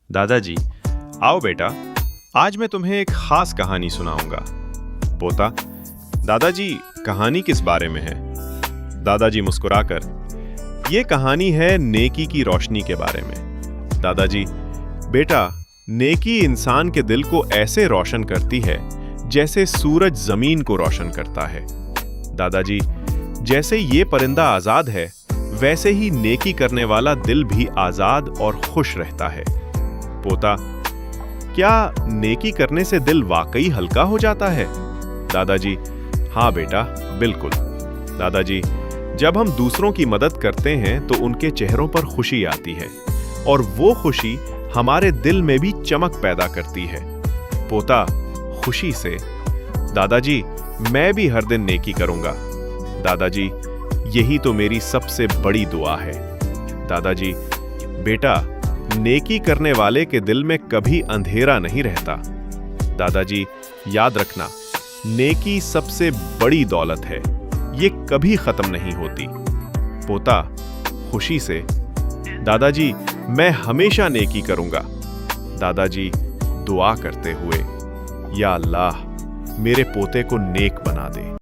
दादाजी, आओ बेटा, आज मैं तुम्हें एक खास कहानी सुनाऊंगा। पोता, दादाजी, कहानी किस बारे में है? दादाजी मुस्कुराकर, ये कहानी है नेकी की रोशनी के बारे में। दादाजी, बेटा, नेकी इंसान के दिल को ऐसे रोशन करती है जैसे सूरज जमीन को रोशन करता है। दादाजी, जैसे ये परिंदा आजाद है, वैसे ही नेकी करने वाला दिल भी आजाद और खुश रहता है। पोता, क्या नेकी करने से दिल वाकई हल्का हो जाता है? दादाजी, हाँ बेटा, बिल्कुल। दादाजी, जब हम दूसरों की मदद करते हैं तो उनके चेहरों पर खुशी आती है और वो खुशी हमारे दिल में भी चमक पैदा करती है। पोता, खुशी से। दादाजी, मैं भी हर दिन नेकी करूंगा। दादाजी, यही तो मेरी सबसे बड़ी दुआ है। दादाजी, बेटा, नेकी करने वाले के दिल में कभी अंधेरा नहीं रहता। दादाजी, याद रखना, नेकी सबसे बड़ी दौलत है, ये कभी खत्म नहीं होती। पोता, खुशी से। दादाजी, मैं हमेशा नेकी करूंगा। दादाजी, दुआ करते हुए, या अल्लाह, मेरे पोते को नेक बना दे।